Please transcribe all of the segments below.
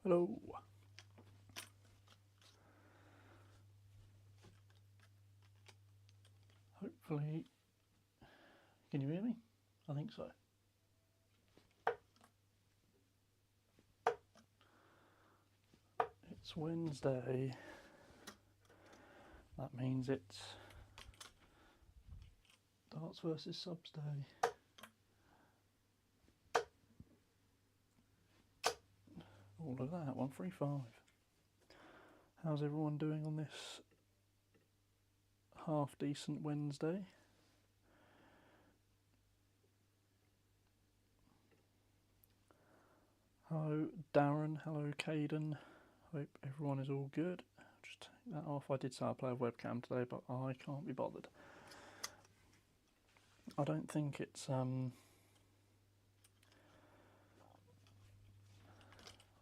Hello. Hopefully, can you hear me? I think so. It's Wednesday. That means it's darts versus subs day. Oh, look at that, 135. How's everyone doing on this half decent Wednesday? Hello Darren, hello Caden. Hope everyone is all good. Just take that off. I did say I'd play a webcam today, but I can't be bothered. I don't think it's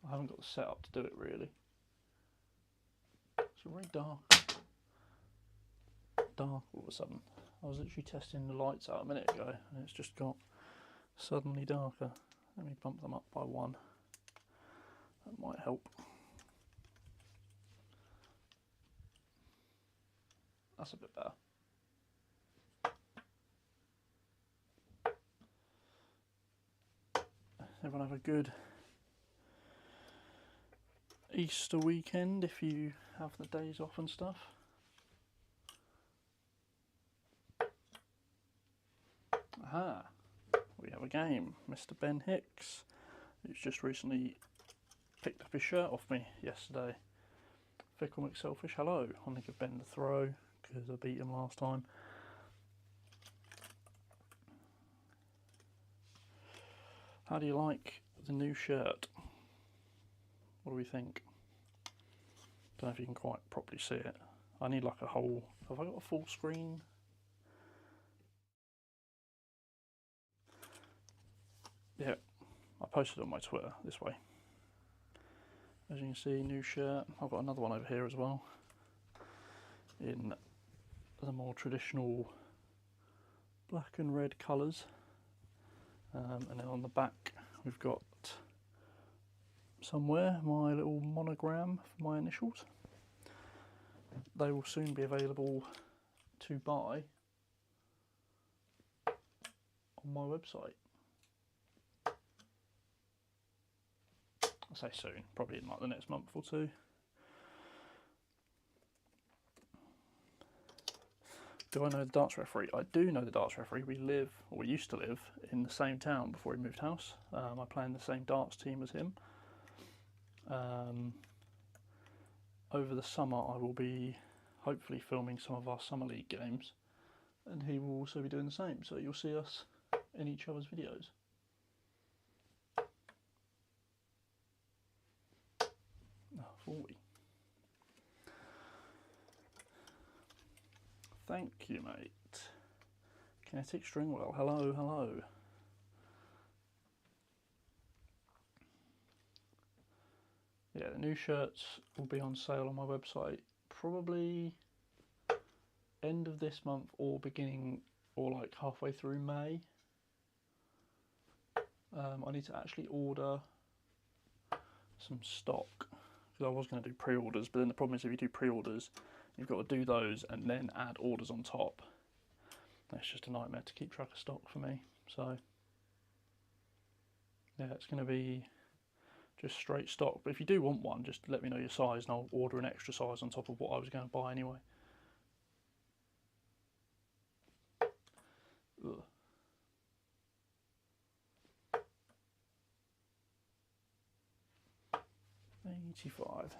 I haven't got the setup to do it really. It's very dark all of a sudden. I was literally testing the lights out a minute ago and it's just got suddenly darker. Let me bump them up by 1. That might help. That's a bit better. Everyone have a good Easter weekend if you have the days off and stuff. Aha, we have a game. Mr. Ben Hicks, who's just recently picked up his shirt off me yesterday. Fickle McSelfish, hello. I'm going to give Ben the throw because I beat him last time. How do you like the new shirt? What do we think? Don't know if you can quite properly see it. I need like a whole... Have I got a full screen? Yeah, I posted it on my Twitter this way. As you can see, new shirt. I've got another one over here as well, in the more traditional black and red colours. And then on the back we've got somewhere my little monogram for my initials. They will soon be available to buy on my website. I say soon, probably in like the next month or two. Do I know the darts referee? I do know the darts referee. We used to live in the same town before he moved house. I play in the same darts team as him. Over the summer I will be hopefully filming some of our summer league games, and he will also be doing the same, so you'll see us in each other's videos. Oh, 40. Thank you, mate. Kinetic Stringwell, hello, hello. Yeah, the new shirts will be on sale on my website probably end of this month or beginning or like halfway through May. I need to actually order some stock because I was going to do pre-orders, but then the problem is if you do pre-orders you've got to do those and then add orders on top. That's just a nightmare to keep track of stock for me. So yeah, it's going to be just straight stock, but if you do want one, just let me know your size and I'll order an extra size on top of what I was going to buy anyway. Ugh. $85.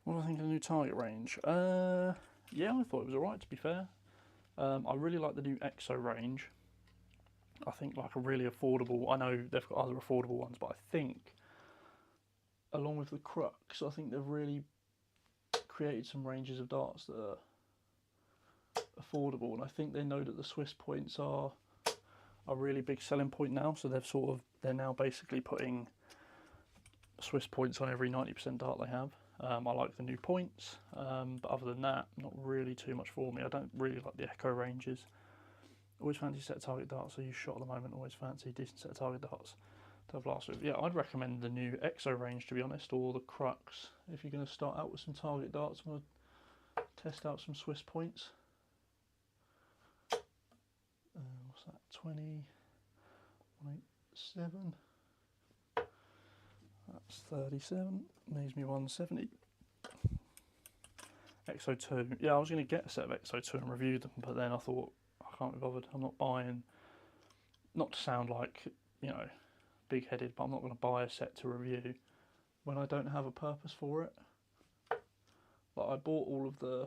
What do I think of the new target range? Yeah, I thought it was alright, to be fair. I really like the new EXO range. I think like a really affordable, I know they've got other affordable ones, but I think along with the Crux, I think they've really created some ranges of darts that are affordable, and I think they know that the Swiss points are a really big selling point now, so they're now basically putting Swiss points on every 90% dart they have. I like the new points, but other than that, not really too much for me. I don't really like the Echo ranges. Always fancy set target darts, I use shot at the moment, always fancy decent set target darts. to have last with. Yeah, I'd recommend the new EXO range, to be honest, or the Crux, if you're going to start out with some target darts. I'm going to test out some Swiss points. What's that? 20, 187. That's 37. Leaves me 170. EXO 2. Yeah, I was going to get a set of EXO 2 and review them, but then I thought, I can't be bothered. I'm not buying, not to sound like, you know, big-headed, but I'm not going to buy a set to review when I don't have a purpose for it. Like, I bought all of the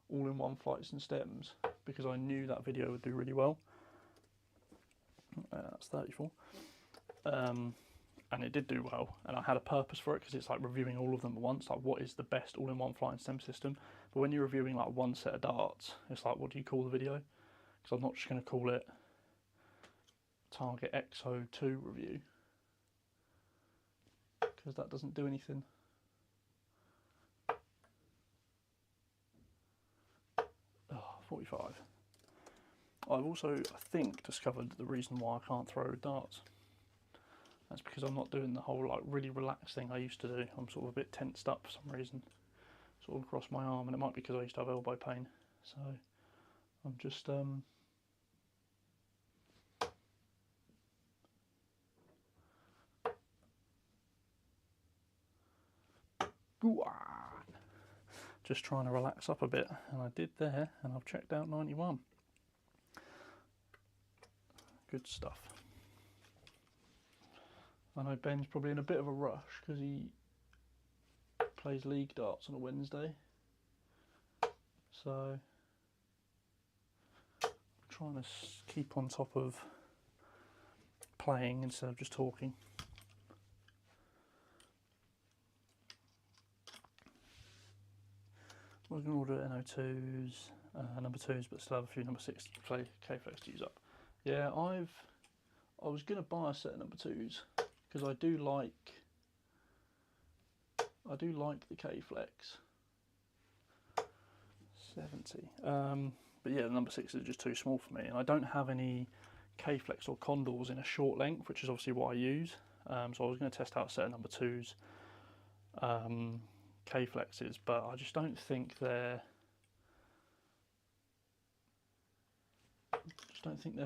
all-in-one flights and stems because I knew that video would do really well. That's 34. And it did do well, and I had a purpose for it because it's like reviewing all of them at once, like what is the best all-in-one flight and stem system. But when you're reviewing like one set of darts, it's like, what do you call the video? Because I'm not just going to call it Target EXO 2 review, because that doesn't do anything. Oh, 45. I've also, I think, discovered the reason why I can't throw darts. That's because I'm not doing the whole like really relaxed thing I used to do. I'm sort of a bit tensed up for some reason, sort of across my arm, and it might be because I used to have elbow pain. So I'm just just trying to relax up a bit, and I did there, and I've checked out 91. Good stuff. I know Ben's probably in a bit of a rush because he plays league darts on a Wednesday, so I'm trying to keep on top of playing instead of just talking. I was going to order NO2s, number 2s, but still have a few number 6 K-Flex to use up. Yeah, I was going to buy a set of number 2s because I do like the K-Flex 70. But yeah, the number 6 is just too small for me, and I don't have any K-Flex or Condors in a short length, which is obviously what I use. So I was going to test out a set of number 2s. K-Flexes, but I just don't think they're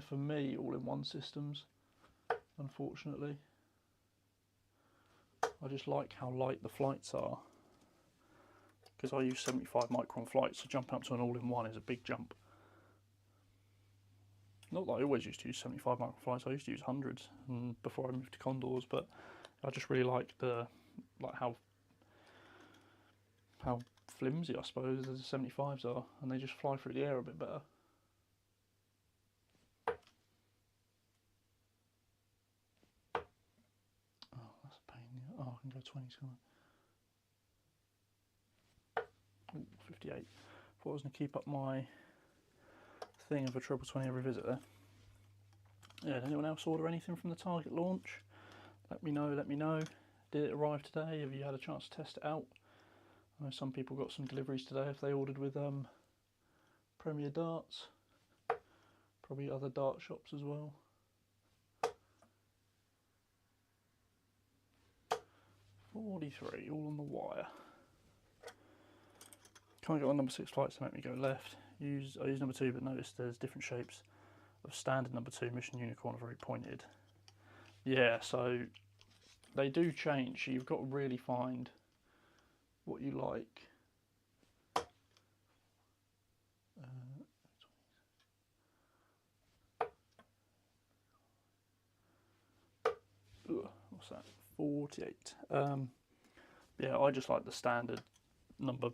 for me all-in-one systems, unfortunately. I just like how light the flights are, because I use 75 micron flights, so jumping up to an all-in-one is a big jump. Not that I always used to use 75 micron flights, I used to use hundreds and before I moved to Condors, but I just really like how flimsy, I suppose, the 75s are, and they just fly through the air a bit better. Oh, that's a pain. Oh, I can go 20, can't I? Ooh, 58. Thought I was going to keep up my thing of a triple 20 every visit there. Yeah, did anyone else order anything from the Target launch? Let me know. Did it arrive today? Have you had a chance to test it out? I know some people got some deliveries today if they ordered with Premier Darts. Probably other dart shops as well. 43, all on the wire. Can't get on number 6 flights to make me go left. I use number 2, but notice there's different shapes of standard number 2. Mission Unicorn are very pointed. Yeah, so they do change. So you've got to really find what you like. What's that? 48. Yeah, I just like the standard number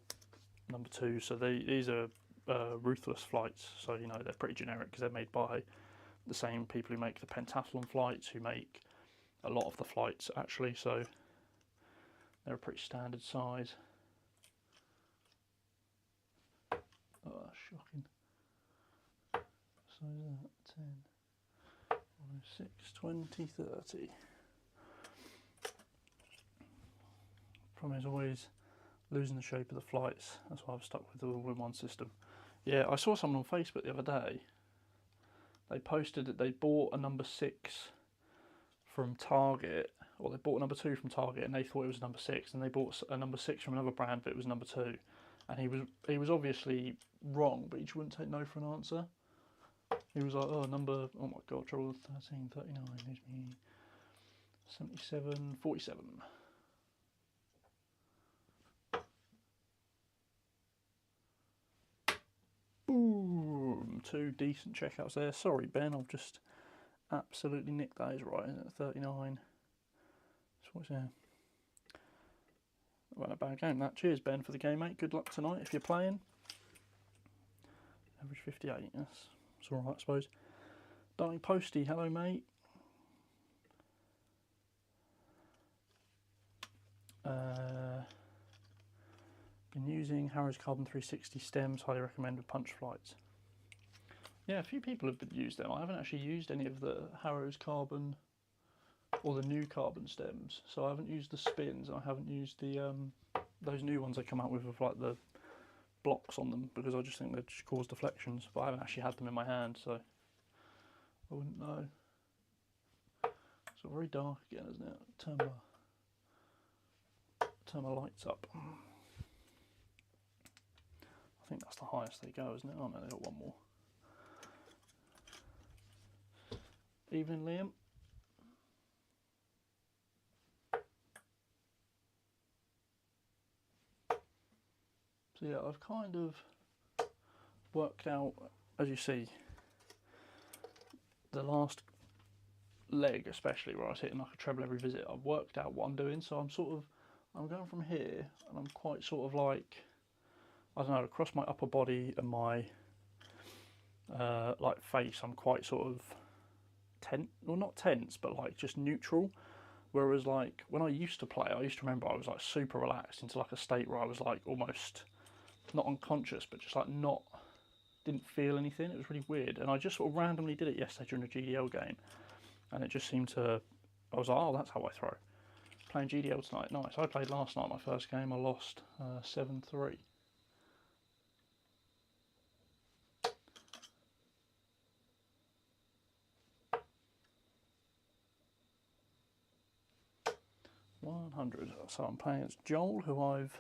2. So these are ruthless flights. So you know they're pretty generic because they're made by the same people who make the pentathlon flights, who make a lot of the flights actually. So they're a pretty standard size. Oh, shocking. So is that 10, 6, 20, 30. Problem is always losing the shape of the flights. That's why I've stuck with the all-in-one system. Yeah, I saw someone on Facebook the other day. They posted that they bought a number 6 from Target, or they bought a number 2 from Target, and they thought it was number 6, and they bought a number 6 from another brand, but it was number 2, and he was obviously wrong, but he just wouldn't take no for an answer. He was like, oh my god, trouble 13, 39, gives me 77, 47. Boom! 2 decent checkouts there. Sorry, Ben, I've just absolutely nicked that. Is right, isn't it? 39. So what's there? Well, a bad game that. Cheers, Ben, for the game, mate. Good luck tonight if you're playing. Average 58. That's alright, I suppose. Darling Posty, hello, mate. Been using Harrow's Carbon 360 stems, highly recommend with punch flights. Yeah, a few people have used them. I haven't actually used any of the Harrow's Carbon or the new carbon stems, so I haven't used the spins. I haven't used the those new ones they come out with like the blocks on them, because I just think they just cause deflections. But I haven't actually had them in my hand, so I wouldn't know. It's very dark again, isn't it? Turn my lights up. I think that's the highest they go, isn't it? Oh no, they've got one more. Evening, Liam. So yeah, I've kind of worked out, as you see, the last leg especially, where I was hitting like a treble every visit, I've worked out what I'm doing. So I'm going from here, and I'm quite sort of like, I don't know, across my upper body and my like face, I'm quite sort of tense, well not tense, but like just neutral. Whereas like when I used to play, I used to remember I was like super relaxed into like a state where I was like almost not unconscious, but just like didn't feel anything. It was really weird, and I just sort of randomly did it yesterday during a GDL game, and it just seemed to, I was like, oh, that's how I throw. Playing GDL tonight, nice. I played last night, my first game, I lost 7-3. So I'm playing as Joel, who I've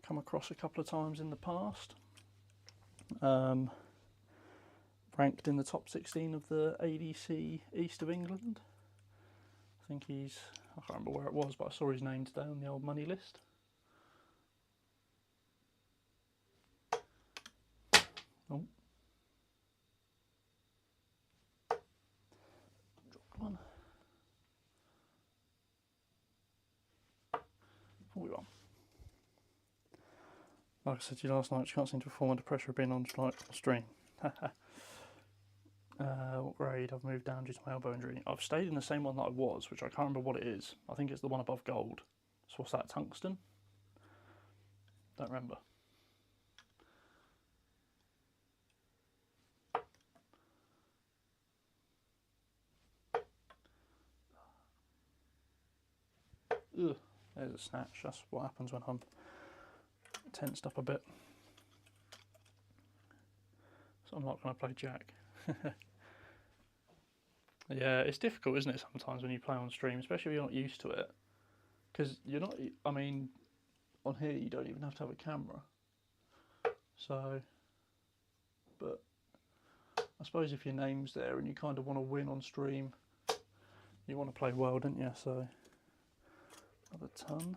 come across a couple of times in the past. Ranked in the top 16 of the ADC East of England. I think I can't remember where it was, but I saw his name today on the old money list. Oh. Dropped one. 41. Like I said to you last night, you can't seem to perform under pressure of being on stream. What grade? I've moved down due to my elbow injury. I've stayed in the same one that I was, which I can't remember what it is. I think it's the one above gold. So what's that, tungsten? Don't remember. Ugh, there's a snatch. That's what happens when I'm tensed up a bit. So I'm not going to play Jack. Yeah, it's difficult, isn't it, sometimes when you play on stream, especially if you're not used to it. Because you're not, I mean, on here you don't even have to have a camera. So, but I suppose if your name's there and you kind of want to win on stream, you want to play well, don't you? So, another ton.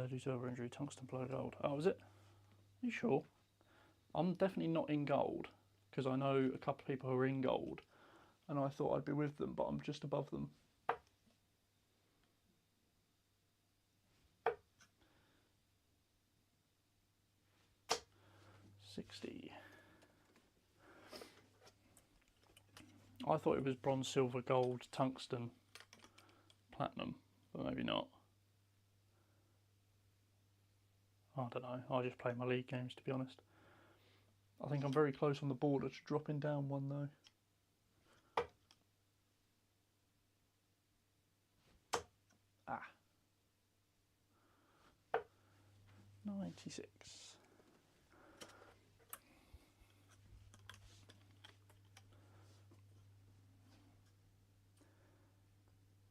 Due to over injury, tungsten below gold. Oh, is it? Are you sure? I'm definitely not in gold, because I know a couple of people who are in gold, and I thought I'd be with them, but I'm just above them. $60. I thought it was bronze, silver, gold, tungsten, platinum, but maybe not. I don't know, I just play my league games, to be honest. I think I'm very close on the border to dropping down one though. Ah. 96.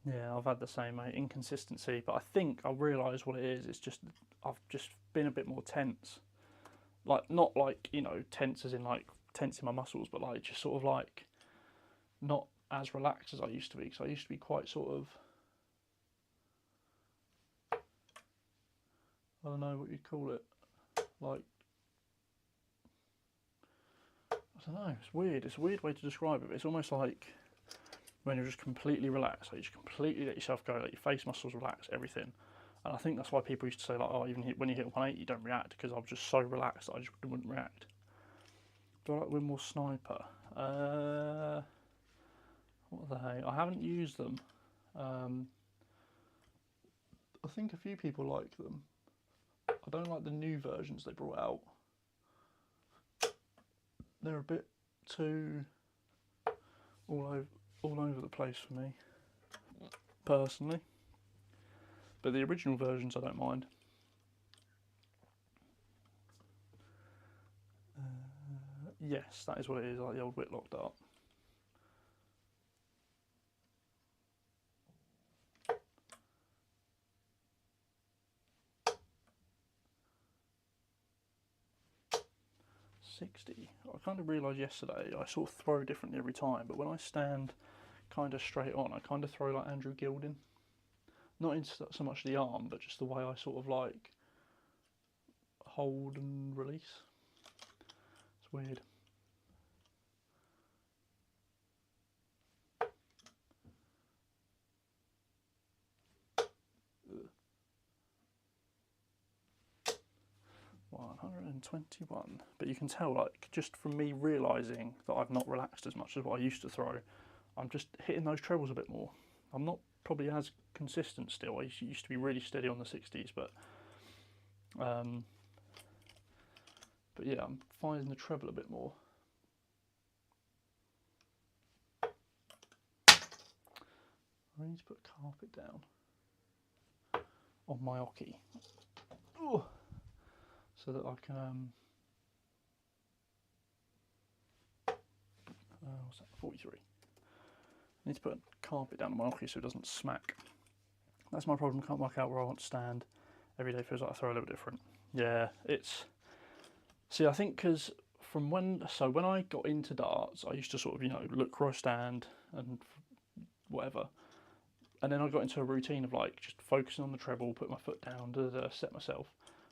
Yeah, I've had the same, mate. Inconsistency, but I think I realise what it is. It's just I've just been a bit more tense. Like not like tense as in like tense in my muscles, but like just sort of like not as relaxed as I used to be. Because I used to be quite sort of, I don't know what you'd call it, like I don't know. It's weird. It's a weird way to describe it. But it's almost like when you're just completely relaxed, like you just completely let yourself go, like your face muscles relax, everything. And I think that's why people used to say like, oh, even when you hit 180, you don't react, because I was just so relaxed that I just wouldn't react. Do I like Winmore Sniper? What are they? I haven't used them. I think a few people like them. I don't like the new versions they brought out. They're a bit too all over the place for me, personally. But the original versions I don't mind. Yes, that is what it is, like the old Whitlock dart. .60. I kind of realised yesterday I sort of throw differently every time, but when I stand kind of straight on, I kind of throw like Andrew Gilding. Not in so much the arm, but just the way I sort of like hold and release. It's weird. Ugh. 121. But you can tell, like, just from me realising that I've not relaxed as much as what I used to throw, I'm just hitting those trebles a bit more. I'm not probably as consistent still. I used to be really steady on the 60s, but yeah, I'm finding the treble a bit more. I need to put carpet down on my oki, so that I can what's that? 43. I need to put carpet down on my oki so it doesn't smack. That's my problem. Can't work out where I want to stand. Every day feels like I throw a little different. Yeah, it's. See, I think because from when I got into darts, I used to sort of look where I stand and whatever, and then I got into a routine of like just focusing on the treble, put my foot down, set myself.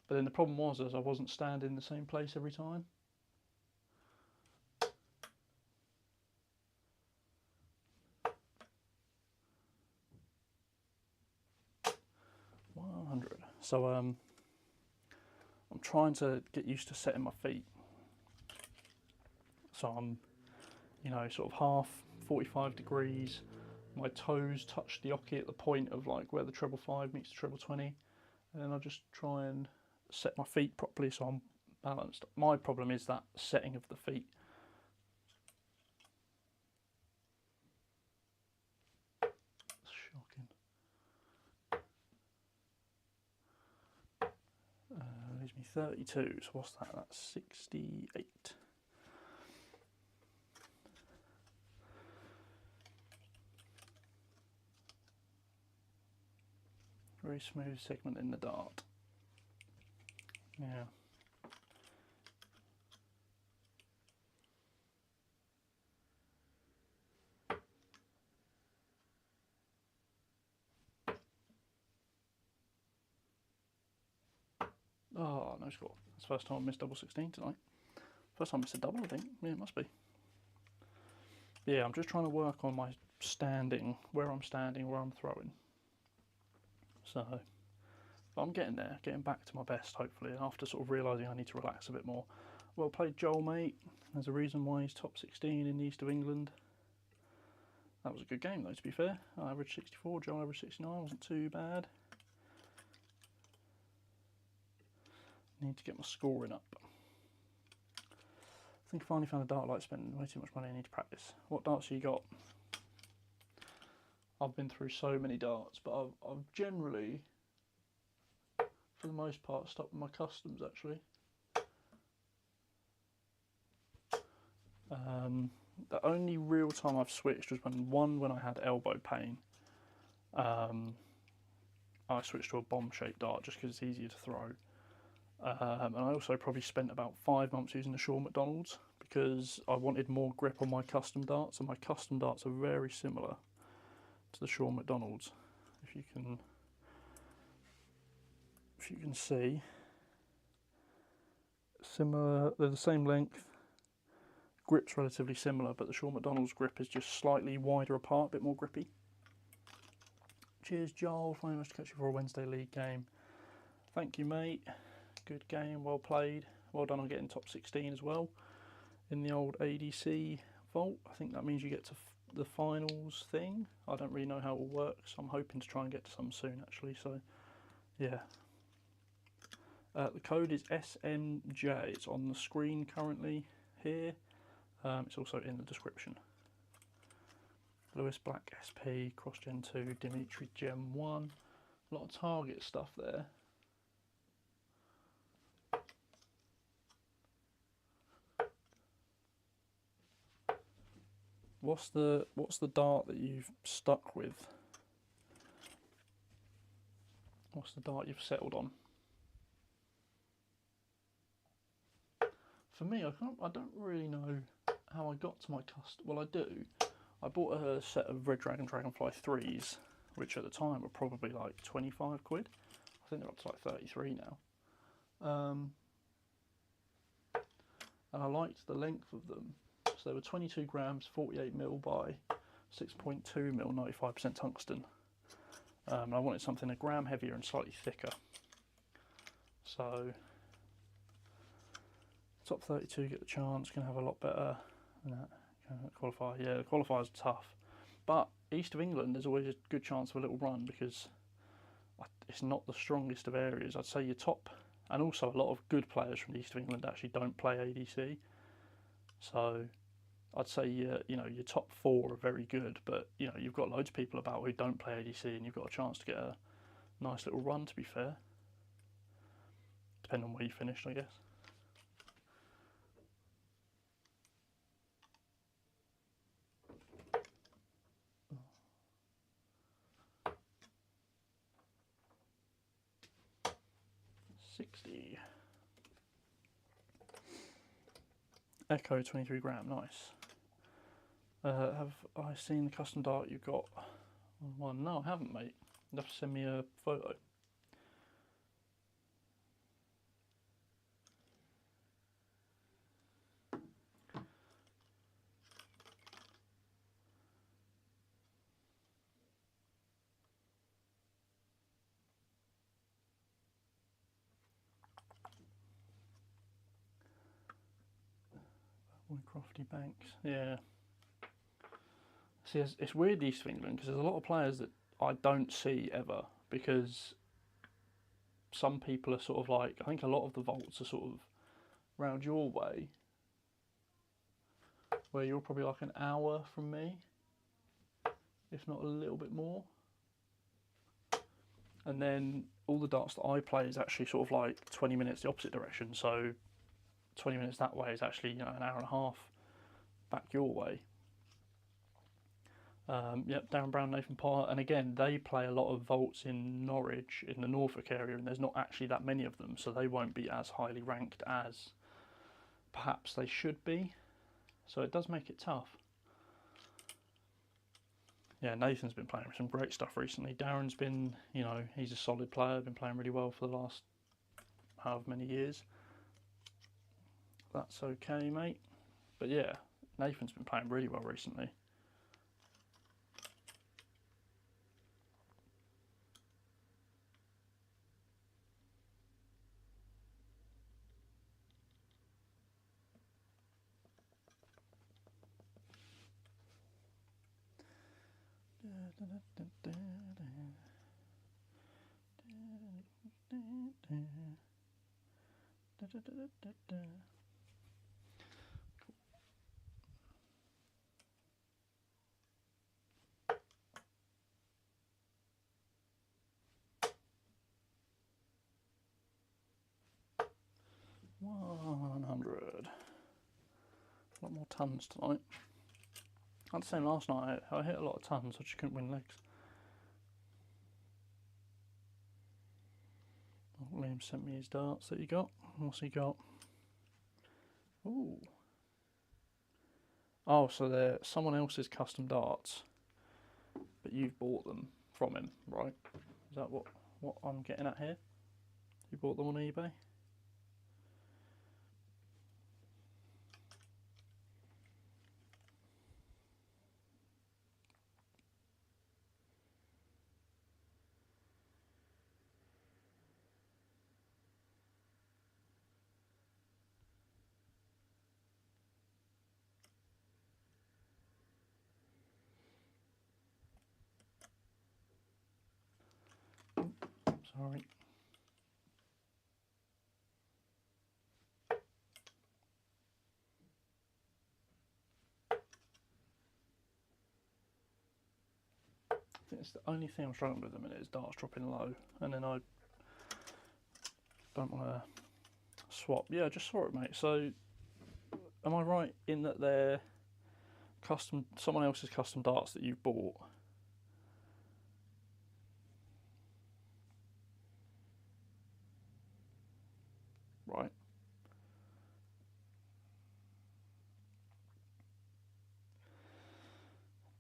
But then the problem was I wasn't standing in the same place every time. 100. So I'm trying to get used to setting my feet. So I'm, sort of half 45 degrees. My toes touch the oki at the point of like where the treble 5 meets the treble 20, and then I just try and set my feet properly so I'm balanced. My problem is that setting of the feet. It's shocking. Leaves me 32, so what's that? That's 68. Very smooth segment in the dart. Yeah. Oh, no score. That's the first time I missed double 16 tonight. First time I missed a double, I think. Yeah, it must be. Yeah, I'm just trying to work on my standing, where I'm throwing. So, but I'm getting there, getting back to my best, hopefully, after sort of realising I need to relax a bit more. Well played, Joel, mate. There's a reason why he's top 16 in the east of England. That was a good game, though, to be fair. I averaged 64, Joel averaged 69, wasn't too bad. Need to get my scoring up. I think I finally found a dart like spending way too much money. I need to practice. What darts have you got? I've been through so many darts, but I've generally, for the most part, stuck with my customs actually. The only real time I've switched was when I had elbow pain, I switched to a bomb-shaped dart just because it's easier to throw. And I also probably spent about 5 months using the Shaw McDonald's because I wanted more grip on my custom darts, and my custom darts are very similar to the Shaw McDonald's. If you can see, similar, they're the same length. Grip's relatively similar, but the Shaw McDonald's grip is just slightly wider apart, a bit more grippy. Cheers, Joel. Finally managed to catch you for a Wednesday league game. Thank you, mate. Good game, well played. Well done on getting top 16 as well in the old ADC vault. I think that means you get to the finals thing. I don't really know how it will work, so I'm hoping to try and get to some soon, actually. So, yeah. The code is SMJ. It's on the screen currently here. It's also in the description. Lewis Black SP, Cross Gen 2, Dimitri Gen 1. A lot of target stuff there. What's the dart that you've stuck with? What's the dart you've settled on? For me, I don't really know how I got to my custom. Well, I do. I bought a set of Red Dragon Dragonfly 3s, which at the time were probably like 25 quid. I think they're up to like 33 now. And I liked the length of them. So they were 22 grams, 48mm by 6.2mm, 95% tungsten. And I wanted something a gram heavier and slightly thicker. So top 32 get the chance, can have a lot better than that. Qualify, yeah, the qualifiers are tough. But East of England, there's always a good chance of a little run because it's not the strongest of areas. I'd say your top, and also a lot of good players from the East of England actually don't play ADC. So I'd say your top 4 are very good, but you've got loads of people about who don't play ADC, and you've got a chance to get a nice little run. To be fair, depending on where you finished, I guess. Echo 23 gram, nice. Have I seen the custom dart you got? One, no, I haven't, mate. You'll have to send me a photo. Crofty Banks, yeah. See, it's weird East of England because there's a lot of players that I don't see ever because some people are sort of like, I think a lot of the vaults are sort of round your way, where you're probably like an hour from me, if not a little bit more. And then all the darts that I play is actually sort of like 20 minutes the opposite direction, so 20 minutes that way is actually an hour and a half back your way. Yep, Darren Brown, Nathan Potter, and again they play a lot of vaults in Norwich, in the Norfolk area, and there's not actually that many of them, so they won't be as highly ranked as perhaps they should be. So it does make it tough. Yeah, Nathan's been playing some great stuff recently. Darren's been, he's a solid player, been playing really well for the last however many years. That's okay, mate. But yeah, Nathan's been playing really well recently. $100. A lot more tons tonight. I had the same last night. I hit a lot of tons, I just couldn't win legs. Liam sent me his darts that he got. What's he got? Ooh. Oh, so they're someone else's custom darts, but you've bought them from him, right? Is that what I'm getting at here? You bought them on eBay? Sorry. I think it's the only thing I'm struggling with at the minute is darts dropping low, and then I don't want to swap. Yeah, I just saw it, mate. So, am I right in that they're custom, someone else's custom darts that you bought? Right.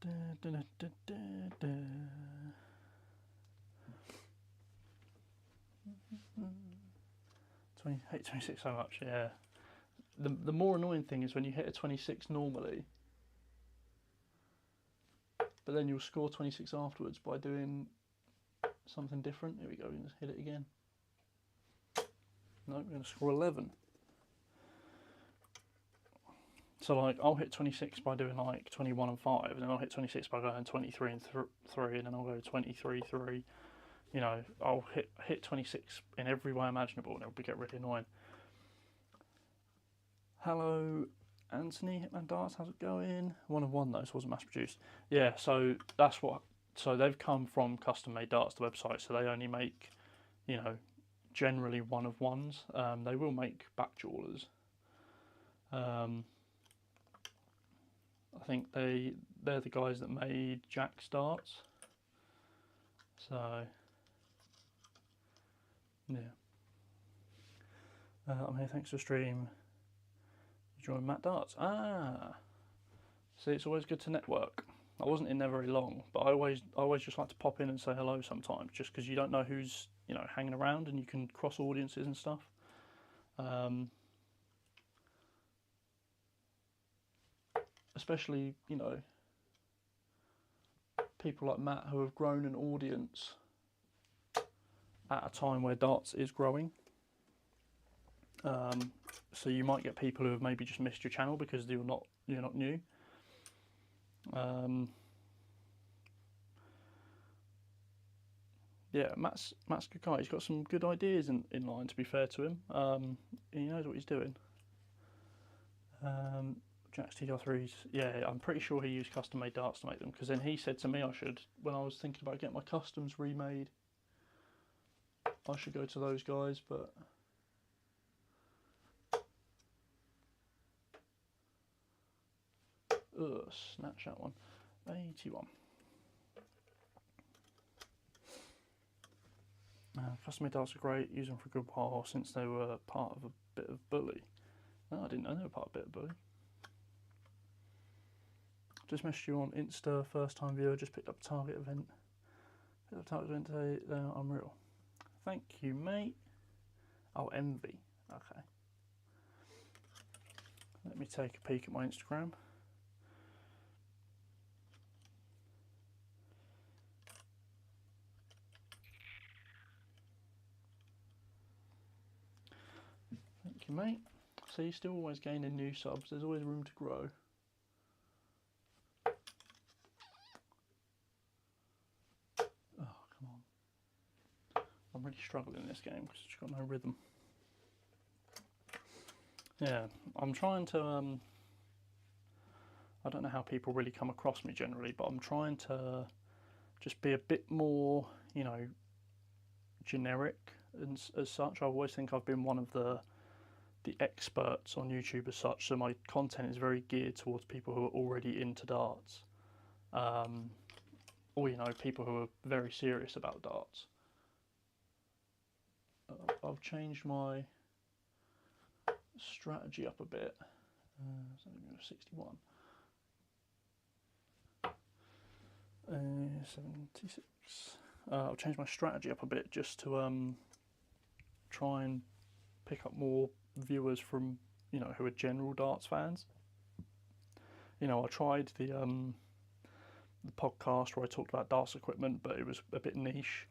Da, da, da, da, da, da. 26 so much, yeah. The more annoying thing is when you hit a 26 normally, but then you'll score 26 afterwards by doing something different. Here we go, let's hit it again. No, we're going to score 11. So like, I'll hit 26 by doing like 21 and 5, and then I'll hit 26 by going 23 and 3, and then I'll go 23, 3. You know, I'll hit 26 in every way imaginable, and it'll get really annoying. Hello, Anthony, Hitman Darts, how's it going? 1 of 1 though, so it wasn't mass produced. Yeah, so that's what. So they've come from Custom Made Darts, the website, so they only make, you know, generally 1 of 1s. They will make backjawlers. I think they're the guys that made Jack's darts. So yeah. I'm here thanks to stream. You joined Matt Darts. Ah. See, it's always good to network. I wasn't in there very long, but I always just like to pop in and say hello sometimes, just because you don't know who's, you know, hanging around, and you can cross audiences and stuff. Especially, you know, people like Matt who have grown an audience at a time where darts is growing. So you might get people who have maybe just missed your channel because you're not new. Yeah, Matt's a good guy. He's got some good ideas in line, to be fair to him. He knows what he's doing. Jack's TR3s, yeah, I'm pretty sure he used custom made darts to make them, because then he said to me I should, when I was thinking about getting my customs remade, I should go to those guys, but snatch that one. 81. Custom made darts are great, use them for a good while since they were part of a bit of bully. No, I didn't know they were part of a bit of bully. Just messaged you on Insta, first time viewer, just picked up a target event. Picked up a target event today, they're unreal. Thank you, mate. Oh, Envy, okay. Let me take a peek at my Instagram. Thank you, mate. So you're still always gaining new subs, there's always room to grow. I'm really struggling in this game because it's got no rhythm. Yeah, I'm trying to, I don't know how people really come across me generally, but I'm trying to just be a bit more, you know, generic and as such. I always think I've been one of the experts on YouTube as such, so my content is very geared towards people who are already into darts. Or, you know, people who are very serious about darts. I've changed my strategy up a bit. So 61. 76. I've changed my strategy up a bit just to try and pick up more viewers from, you know, who are general darts fans. You know, I tried the podcast where I talked about darts equipment, but it was a bit niche.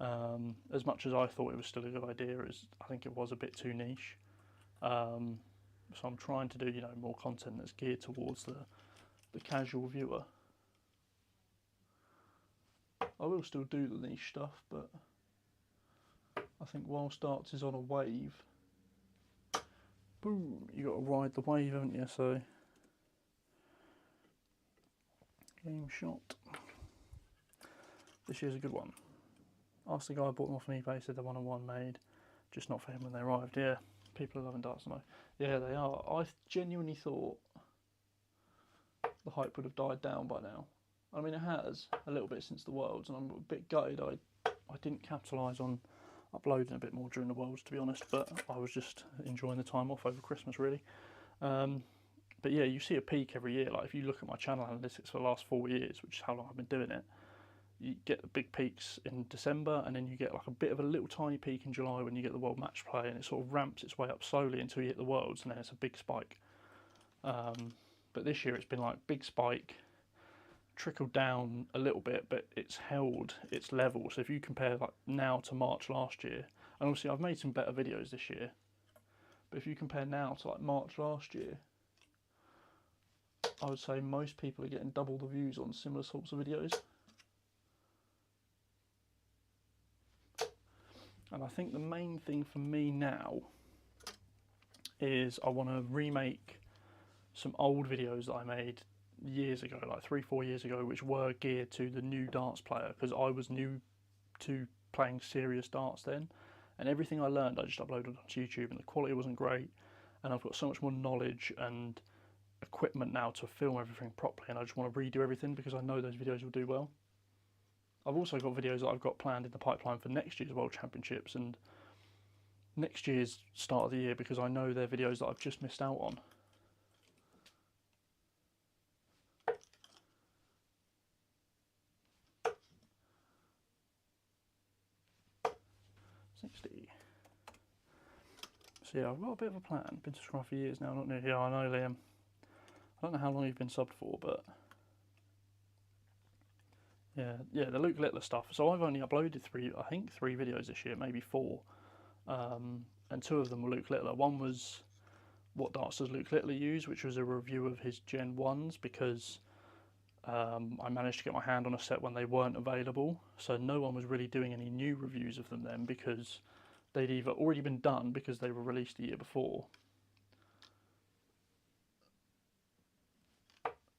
As much as I thought it was still a good idea, I think it was a bit too niche. So I'm trying to do, you know, more content that's geared towards the casual viewer. I will still do the niche stuff, but I think whilst darts is on a wave, boom, you got to ride the wave, haven't you? So, game shot. This year's a good one. Asked the guy who bought them off on eBay, said they're 1-on-1 made, just not for him when they arrived. Yeah, people are loving darts now. Yeah, they are. I genuinely thought the hype would have died down by now. I mean, it has a little bit since the Worlds, and I'm a bit gutted I didn't capitalise on uploading a bit more during the Worlds, to be honest, but I was just enjoying the time off over Christmas, really. But yeah, you see a peak every year. Like, if you look at my channel analytics for the last 4 years, which is how long I've been doing it, you get the big peaks in December, and then you get like a bit of a little tiny peak in July when you get the World Match Play, and it sort of ramps its way up slowly until you hit the Worlds, and then it's a big spike. But this year it's been like big spike, trickled down a little bit, but it's held its level. So if you compare like now to March last year, and obviously I've made some better videos this year, but if you compare now to like March last year, I would say most people are getting double the views on similar sorts of videos. And I think the main thing for me now is I want to remake some old videos that I made years ago, like 3-4 years ago, which were geared to the new darts player, because I was new to playing serious darts then, and everything I learned I just uploaded onto YouTube, and the quality wasn't great, and I've got so much more knowledge and equipment now to film everything properly, and I just want to redo everything because I know those videos will do well. I've also got videos that I've got planned in the pipeline for next year's World Championships and next year's start of the year, because I know they're videos that I've just missed out on. So yeah, I've got a bit of a plan. Been subscribed for years now, not new. Yeah, I know, Liam. I don't know how long you've been subbed for, but yeah, the Luke Littler stuff. So I've only uploaded three videos this year, maybe 4, and 2 of them were Luke Littler. One was what darts does Luke Littler use, which was a review of his Gen 1s, because I managed to get my hand on a set when they weren't available, so no one was really doing any new reviews of them then, because they'd either already been done because they were released the year before,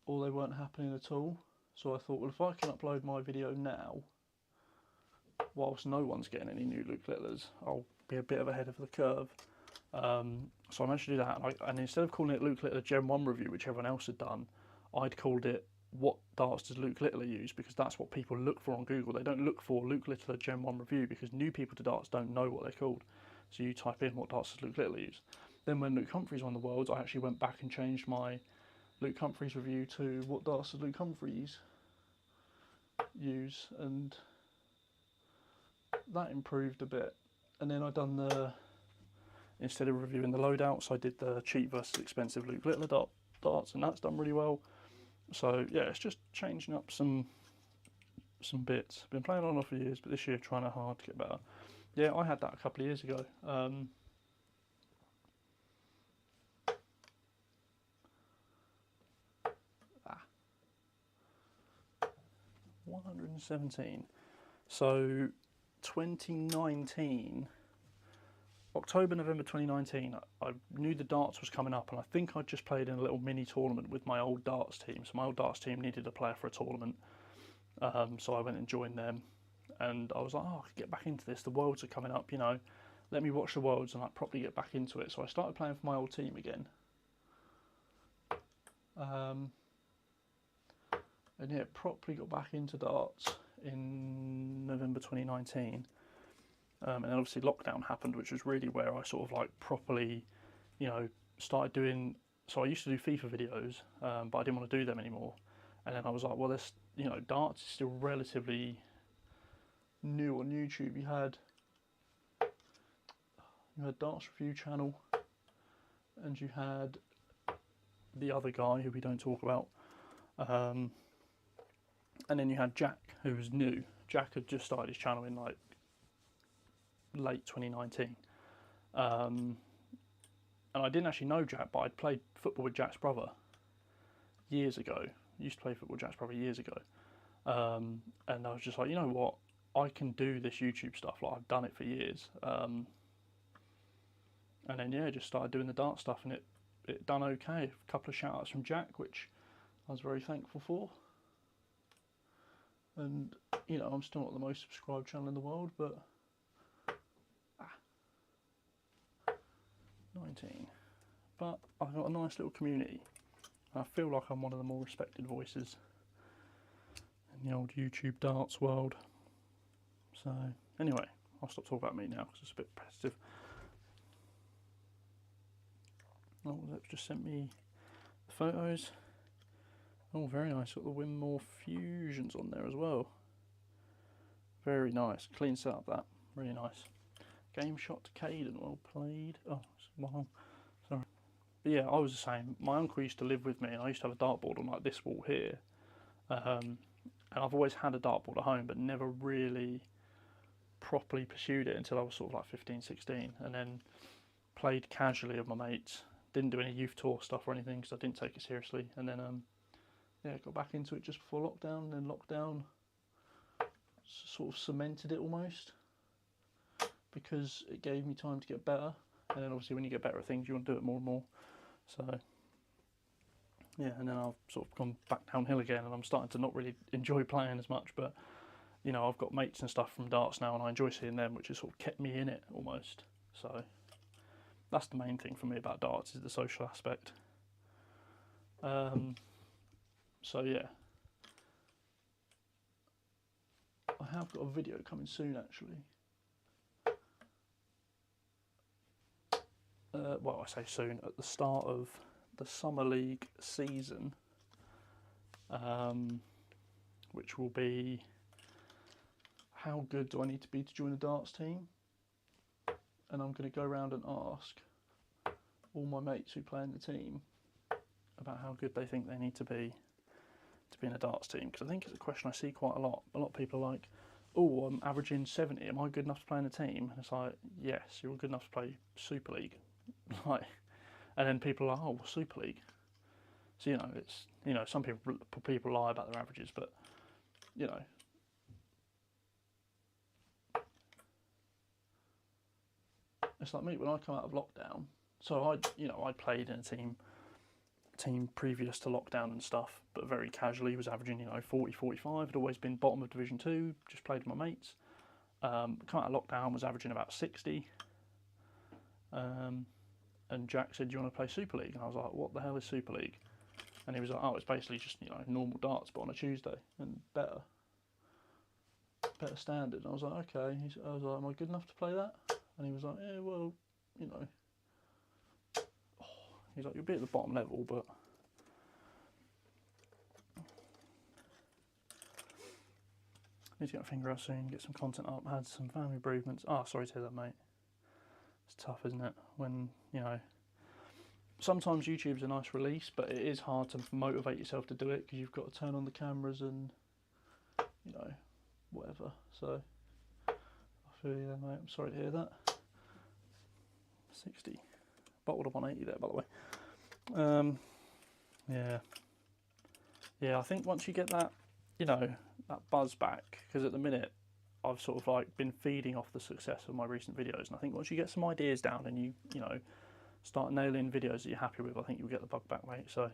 or they weren't happening at all. So I thought, well, if I can upload my video now, whilst no one's getting any new Luke Littlers, I'll be a bit of ahead of the curve. So I managed to do that, and instead of calling it Luke Littler Gen 1 review, which everyone else had done, I'd called it What Darts Does Luke Littler Use, because that's what people look for on Google. They don't look for Luke Littler Gen 1 review, because new people to darts don't know what they're called. So you type in What Darts Does Luke Littler Use. Then when Luke Humphreys won the Worlds, I actually went back and changed my Luke Humphreys review to What Darts Does Luke Humphreys Use, and that improved a bit. And then I done instead of reviewing the loadouts, I did the cheap versus expensive Luke Littler darts, and that's done really well. So yeah, it's just changing up some bits. Been playing on and off for years, but this year trying hard to get better. Yeah, I had that a couple of years ago. 117. So 2019, October, November 2019, I knew the darts was coming up, and I think I'd just played in a little mini tournament with my old darts team. So my old darts team needed a player for a tournament, so I went and joined them, and I was like, oh, I could get back into this. The Worlds are coming up, you know, let me watch the Worlds and like properly get back into it. So I started playing for my old team again. And yeah, properly got back into darts in November 2019. And then obviously lockdown happened, which was really where I sort of like properly, you know, started doing. So I used to do FIFA videos, but I didn't want to do them anymore. And then I was like, well, this, you know, darts is still relatively new on YouTube. You had Darts Review Channel, and you had the other guy who we don't talk about, and then you had Jack, who was new. Jack had just started his channel in like late 2019, and I didn't actually know Jack, but I'd played football with Jack's brother years ago. Used to play football with Jack's brother years ago, and I was just like, you know what, I can do this YouTube stuff. Like, I've done it for years, and then yeah, just started doing the dart stuff, and it done okay. A couple of shout outs from Jack, which I was very thankful for. And you know, I'm still not the most subscribed channel in the world, but 19. But I've got a nice little community. I feel like I'm one of the more respected voices in the old YouTube darts world. So anyway, I'll stop talking about me now because it's a bit repetitive. Oh, they've just sent me the photos. Oh, very nice. Got the Winmore Fusions on there as well. Very nice. Clean setup, that. Really nice. Game shot to Caden. Well played. Oh, wow. Sorry. But yeah, I was the same. My uncle used to live with me, and I used to have a dartboard on like this wall here. And I've always had a dartboard at home, but never really properly pursued it until I was sort of like 15, 16. And then played casually with my mates. Didn't do any youth tour stuff or anything because I didn't take it seriously. And then yeah, got back into it just before lockdown, and then lockdown sort of cemented it almost because it gave me time to get better. And then obviously when you get better at things, you want to do it more and more. So yeah, and then I've sort of gone back downhill again, and I'm starting to not really enjoy playing as much. But you know, I've got mates and stuff from darts now, and I enjoy seeing them, which has sort of kept me in it almost. So that's the main thing for me about darts, is the social aspect. So yeah, I have got a video coming soon actually. Well, I say soon, at the start of the Summer League season, which will be how good do I need to be to join a darts team? And I'm going to go around and ask all my mates who play in the team about how good they think they need to be in a darts team, because I think it's a question I see quite a lot. A lot of people are like, oh, I'm averaging 70, am I good enough to play in a team? And it's like, yes, you're good enough to play Super League. Like, and then people are like, oh, well, Super League. So, you know, it's, you know, some people lie about their averages, but, you know, it's like me, when I come out of lockdown, so I played in a team previous to lockdown and stuff, but very casually, was averaging, 40, 45, had always been bottom of Division 2, just played with my mates. Come out of lockdown, was averaging about 60. And Jack said, do you want to play Super League? And I was like, what the hell is Super League? And he was like, oh, it's basically just, normal darts, but on a Tuesday, and better standard. And I was like, okay. I was like, am I good enough to play that? And he was like, yeah, well, he's like, you'll be at the bottom level, but need to get my finger out soon, get some content up, had some family bereavements. Oh, sorry to hear that, mate. It's tough, isn't it? When, sometimes YouTube's a nice release, but it is hard to motivate yourself to do it because you've got to turn on the cameras and, whatever. So, I feel you there, mate. I'm sorry to hear that. 60. Bottled of 180 there, by the way. Yeah, I think once you get that, that buzz back, because at the minute I've sort of like been feeding off the success of my recent videos, and I think once you get some ideas down and you start nailing videos that you're happy with, I think you'll get the bug back, mate. So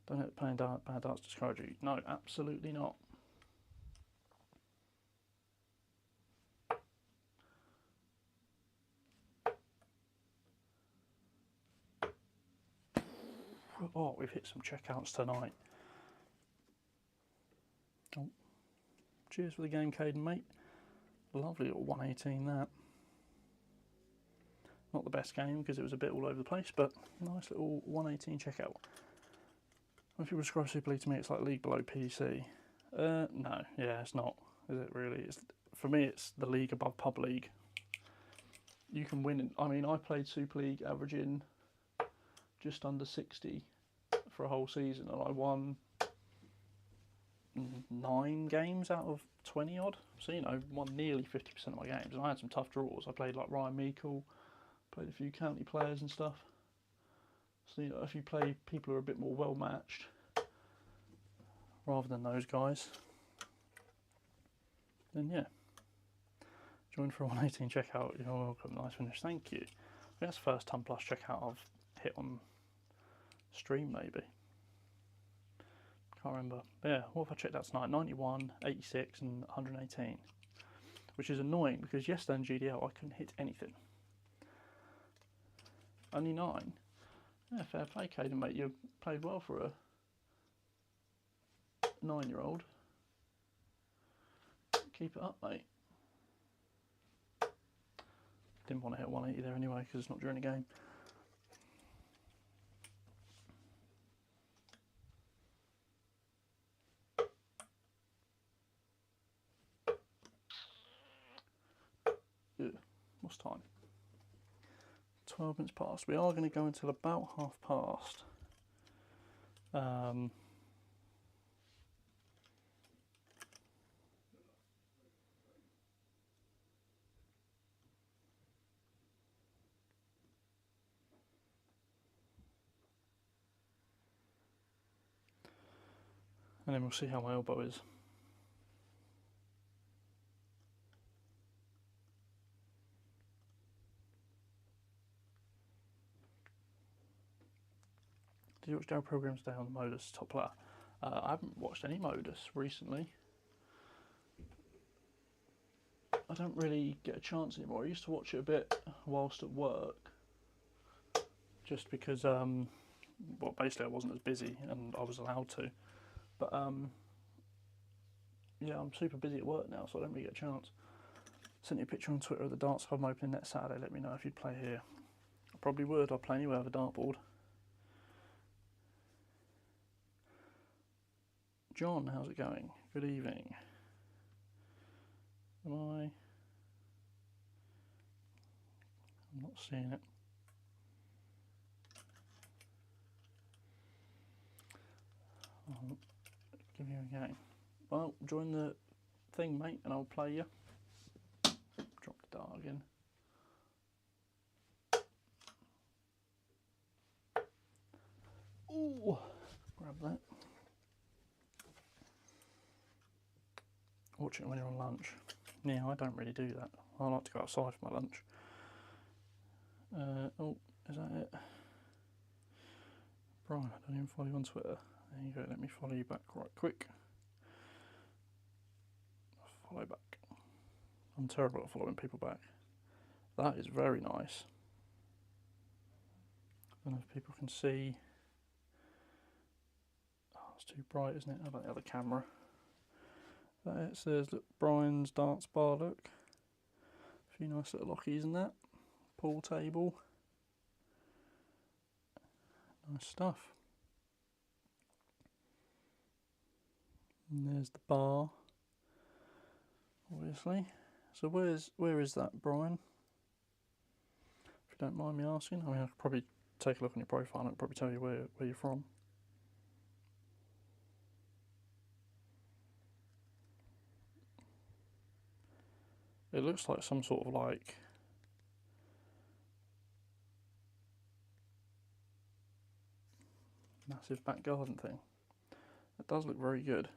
don't let playing bad darts discourage you. No, absolutely not. Oh, we've hit some checkouts tonight. Oh, cheers for the game, Caden, mate. Lovely little 118 that. Not the best game because it was a bit all over the place, but nice little 118 checkout. If you describe Super League to me, it's like League below PC. No, yeah, it's not. Is it really? For me, it's the league above Pub League. You can win. I mean, I played Super League averaging just under 60 for a whole season, and I won 9 games out of 20 odd. So, you know, won nearly 50% of my games. And I had some tough draws. I played like Ryan Meikle, played a few county players and stuff. So, you know, if you play people who are a bit more well matched rather than those guys, then yeah. Join for a 118 checkout. You're welcome. Nice finish. Thank you. I think that's the first 10 plus checkout I've hit on stream, maybe. Can't remember. But yeah, what have I checked out tonight? 91, 86, and 118. Which is annoying because yesterday in GDL I couldn't hit anything. Only 9. Yeah, fair play, Caden, mate. You played well for a 9-year-old. Keep it up, mate. Didn't want to hit 180 there anyway because it's not during the game. Yeah. What's time? 12 minutes past. We are going to go until about past. And then we'll see how my elbow is. Did you watch Daryl Program's Day on the Modus top player? I haven't watched any Modus recently. I don't really get a chance anymore. I used to watch it a bit whilst at work, just because, well, basically I wasn't as busy and I was allowed to. But yeah, I'm super busy at work now, so I don't really get a chance. Sent you a picture on Twitter of the darts club I'm opening next Saturday. Let me know if you'd play here. I probably would. I'll play anywhere with a dartboard. John, how's it going? Good evening. I'm not seeing it. I'll give you a game. Well, join the thing, mate, and I'll play you. Drop the dart again. Ooh, grab that. Watch it when you're on lunch. Yeah, I don't really do that. I like to go outside for my lunch. Oh, is that it? Brian, I don't even follow you on Twitter. There you go, let me follow you back right quick. Follow back. I'm terrible at following people back. That is very nice. I don't know if people can see. Oh, it's too bright, isn't it? How about the other camera? That it says, look, Brian's darts bar, look. A few nice little lockies in that. Pool table. Nice stuff. And there's the bar, obviously. So where is that, Brian? If you don't mind me asking. I mean, I could probably take a look on your profile and I could probably tell you where you're from. It looks like some sort of like massive back garden thing. It does look very good.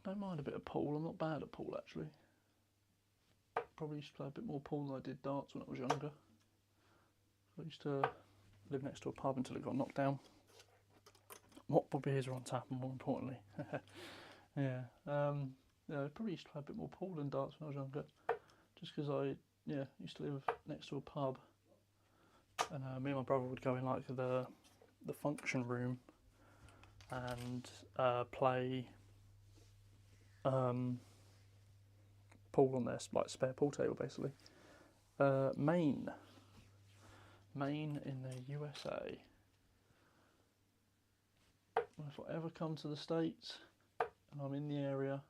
Don't mind a bit of pool. I'm not bad at pool actually. Probably used to play a bit more pool than I did darts when I was younger. I used to live next to a pub until it got knocked down. What beers are on tap, and more importantly. Yeah. I probably used to play a bit more pool than darts when I was younger. Just because I used to live next to a pub And me and my brother would go in like the function room and play pool on their like spare pool table, basically. Maine in the USA. If I ever come to the States and I'm in the area,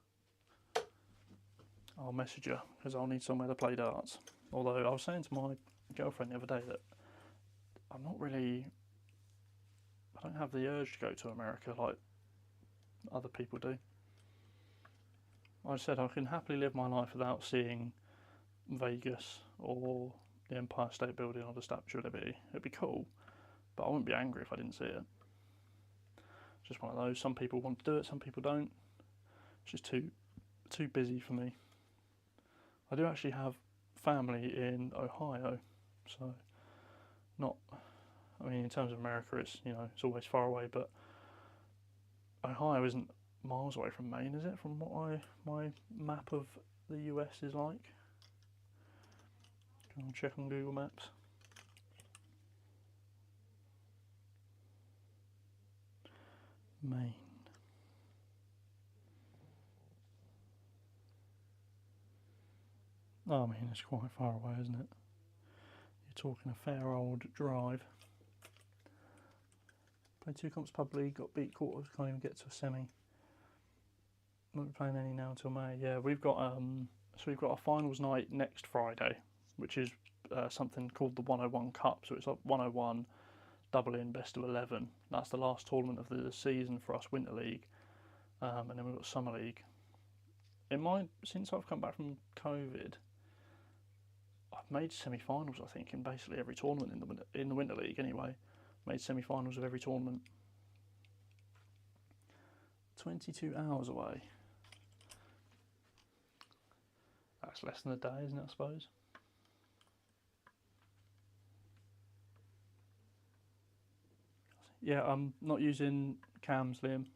I'll message you because I'll need somewhere to play darts. Although I was saying to my girlfriend the other day that I don't have the urge to go to America like other people do. I said I can happily live my life without seeing Vegas or the Empire State Building or the Statue of Liberty. It'd be cool, but I wouldn't be angry if I didn't see it. It's just one of those. Some people want to do it, some people don't. It's just too busy for me. I do actually have family in Ohio, so not. I mean, in terms of America, it's it's always far away, but Ohio isn't miles away from Maine, is it? From what my map of the US is like. I'll check on Google Maps. Maine. Oh, I mean, it's quite far away, isn't it? You're talking a fair old drive. Played 2 comps pub league, got beat quarters, can't even get to a semi. Won't be playing any now until May. Yeah, we've got a finals night next Friday, which is something called the 101 Cup. So it's like 101 double in best of 11. That's the last tournament of the season for us, Winter League, and then we've got Summer League. Since I've come back from COVID, I've made semi-finals, I think, in basically every tournament in the Winter League. Anyway, made semi-finals of every tournament. 22 hours away. That's less than a day, isn't it, I suppose? Yeah, I'm not using cams, Liam.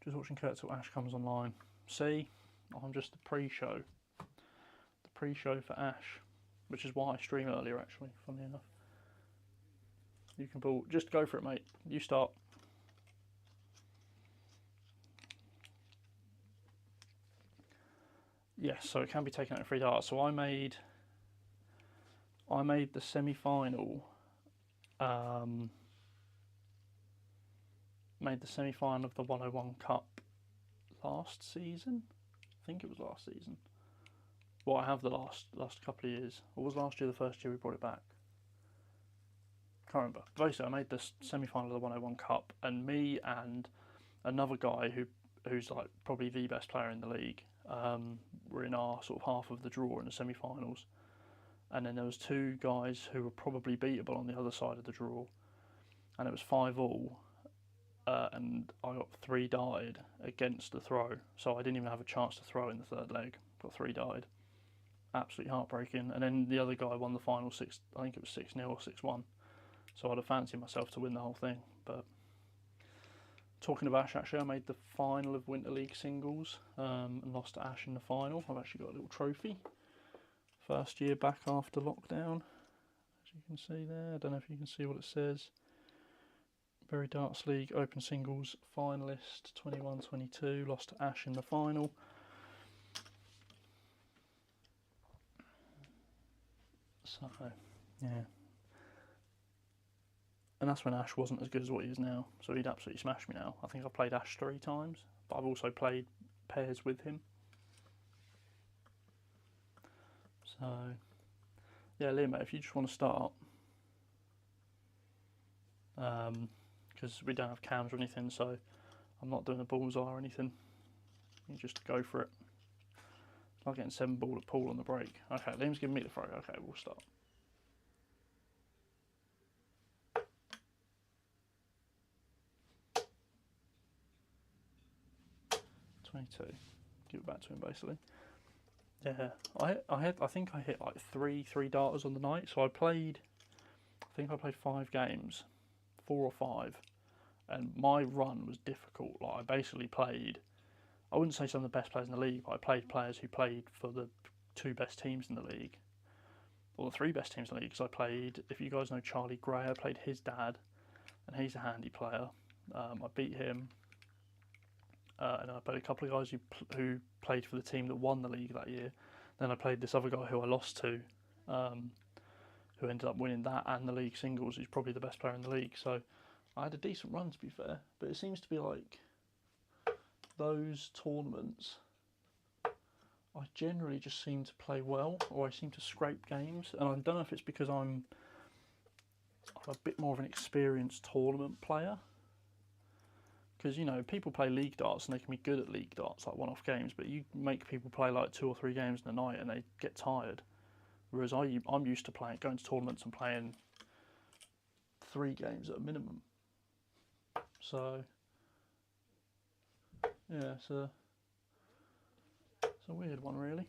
Just watching Kurt till Ash comes online. See, I'm just the pre-show. The pre-show for Ash, which is why I streamed earlier, actually, funny enough. You can pull, just go for it, mate. You start. Yes, so it can be taken out in 3 darts. So I made the semi-final. Made the semi-final of the 101 Cup last season. I think it was last season. Well, I have the last couple of years. Or was last year the first year we brought it back? Can't remember. Basically, I made the semi-final of the 101 Cup, and me and another guy who's like probably the best player in the league were in our sort of half of the draw in the semi-finals. And then there was 2 guys who were probably beatable on the other side of the draw, and it was 5-all. And I got 3 darted against the throw, so I didn't even have a chance to throw in the 3rd leg. Got 3 darted, absolutely heartbreaking. And then the other guy won the final 6. I think it was 6-0 or 6-1. So I'd have fancied myself to win the whole thing. But talking of Ash, actually, I made the final of Winter League singles and lost to Ash in the final. I've actually got a little trophy. First year back after lockdown, as you can see there. I don't know if you can see what it says. Berry Darts League Open Singles finalist 21-22, lost to Ash in the final. So, yeah. And that's when Ash wasn't as good as what he is now, so he'd absolutely smash me now. I think I've played Ash 3 times, but I've also played pairs with him. So, yeah, Liam, mate, if you just want to start, because we don't have cams or anything, so I'm not doing a bullseye or anything. You just go for it. It's like getting 7 ball at pool on the break. Okay, Liam's giving me the throw. Okay, we'll start. Give it back to him, basically. Yeah, I think I hit like three darters on the night. So I think I played 5 games, 4 or 5, and my run was difficult. Like I basically played I wouldn't say some of the best players in the league, but I played players who played for the 2 best teams in the league, or the 3 best teams in the league. Because I played, if you guys know Charlie Gray, I played his dad, and he's a handy player. I beat him, and I played a couple of guys who played for the team that won the league that year. Then I played this other guy who I lost to, who ended up winning that and the league singles. He's probably the best player in the league. So I had a decent run, to be fair. But it seems to be like those tournaments, I generally just seem to play well, or I seem to scrape games. And I don't know if it's because I'm a bit more of an experienced tournament player. Because, you know, people play league darts and they can be good at league darts, like one-off games, but you make people play like 2 or 3 games in a night and they get tired. Whereas I'm used to going to tournaments and playing 3 games at a minimum. So, yeah, it's a weird one, really.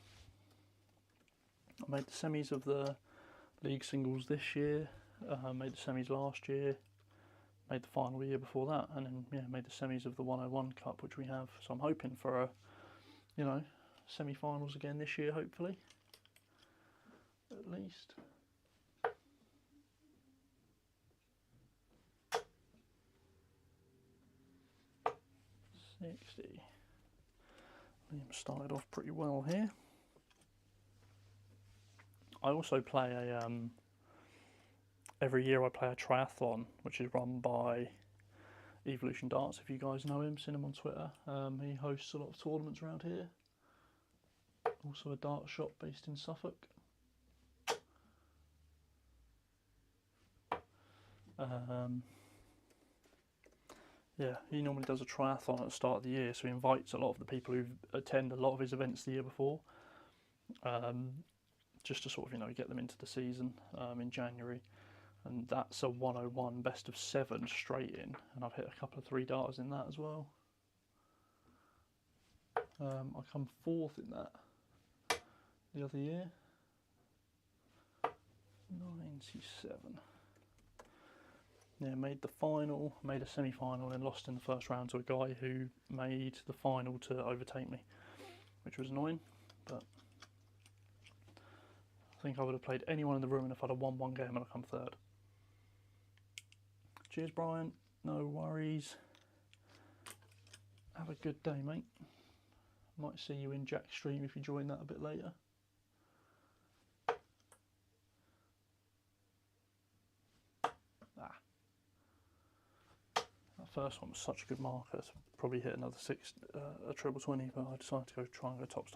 I made the semis of the league singles this year, made the semis last year, made the final the year before that, and then made the semis of the 101 Cup, which we have. So I'm hoping for semi-finals again this year, hopefully, at least. $60. Liam started off pretty well here. I also play every year I play a triathlon, which is run by Evolution Darts, if you guys know him, seen him on Twitter. He hosts a lot of tournaments around here. Also a dart shop based in Suffolk. Yeah, he normally does a triathlon at the start of the year, so he invites a lot of the people who attend a lot of his events the year before, just to sort of, get them into the season in January. And that's a 101 best of 7 straight in, and I've hit a couple of 3 darters in that as well. I come 4th in that the other year. 97. Yeah, made the final, made a semi-final, and lost in the first round to a guy who made the final to overtake me, which was annoying, but I think I would have played anyone in the room, and if I'd have won one game, I'd have come 3rd. Cheers, Brian. No worries. Have a good day, mate. Might see you in Jack's stream if you join that a bit later. That first one was such a good marker. To probably hit another a treble 20, but I decided to try and go tops.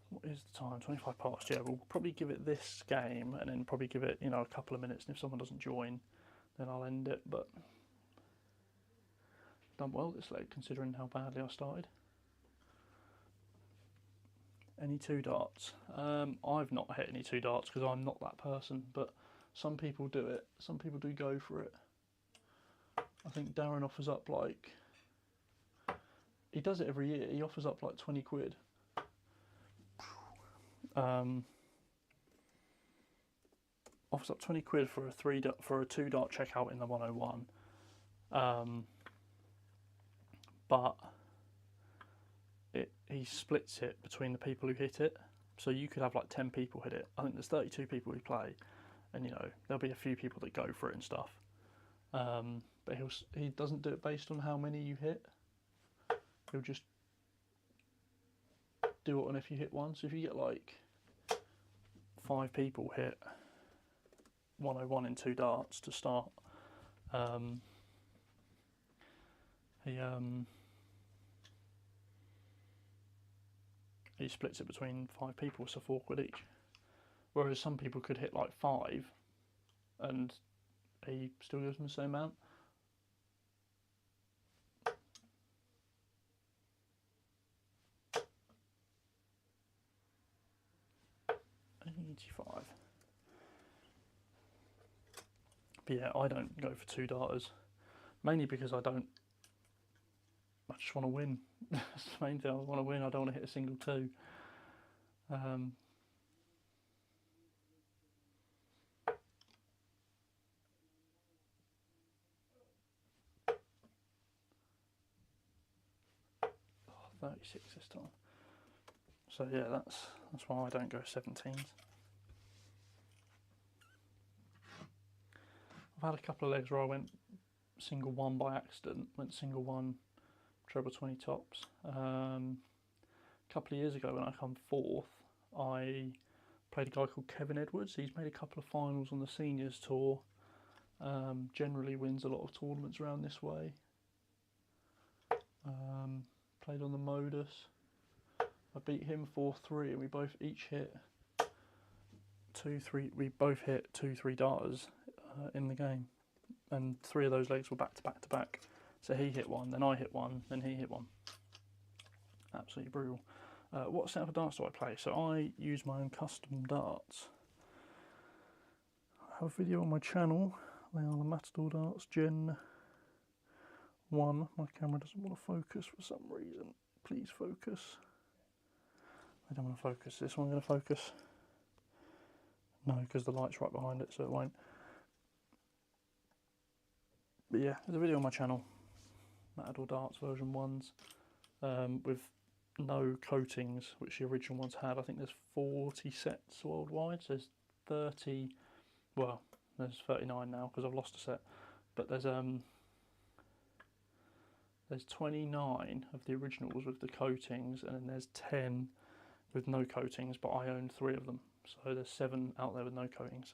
What is the time? 25 past. Yeah, we'll probably give it this game, and then probably give it a couple of minutes. And if someone doesn't join, then I'll end it. But done well this leg, considering how badly I started. Any 2 darts? I've not hit any 2 darts because I'm not that person, but some people do it. Some people do go for it. I think Darren offers up he does it every year. He offers up like 20 quid. Offers up 20 quid for a 2 dart checkout in the 101. But he splits it between the people who hit it. So you could have like 10 people hit it. I think there's 32 people who play, and there'll be a few people that go for it and stuff. But he doesn't do it based on how many you hit. He'll just do it on if you hit one. So if you get like 5 people hit 101 in 2 darts to start, he splits it between 5 people, so 4 quid each. Whereas some people could hit like 5 and he still gives them the same amount. $85. But yeah, I don't go for 2 darters, mainly because I just want to win. That's the main thing. I want to win. I don't want to hit a single 2. 36 this time. So yeah, that's why I don't go 17s. I've had a couple of legs where I went single one by accident, went single one, treble 20 tops. A couple of years ago when I come fourth, I played a guy called Kevin Edwards. He's made a couple of finals on the seniors tour. Generally wins a lot of tournaments around this way. Played on the Modus. I beat him 4-3, and we both each hit 2-3. We both hit 2-3 darters in the game, and 3 of those legs were back to back to back. So he hit one, then I hit one, then he hit one. Absolutely brutal. What set of darts do I play? So I use my own custom darts. I have a video on my channel. They are the Matador darts Gen 1. My camera doesn't want to focus for some reason. Please focus. I don't want to focus. This one going to focus? No, because the light's right behind it, so it won't. But yeah, there's a video on my channel. Matador darts version 1s with no coatings, which the original ones had. I think there's 40 sets worldwide, so there's 30, well, there's 39 now because I've lost a set, but there's 29 of the originals with the coatings, and then there's 10 with no coatings, but I own 3 of them, so there's 7 out there with no coatings,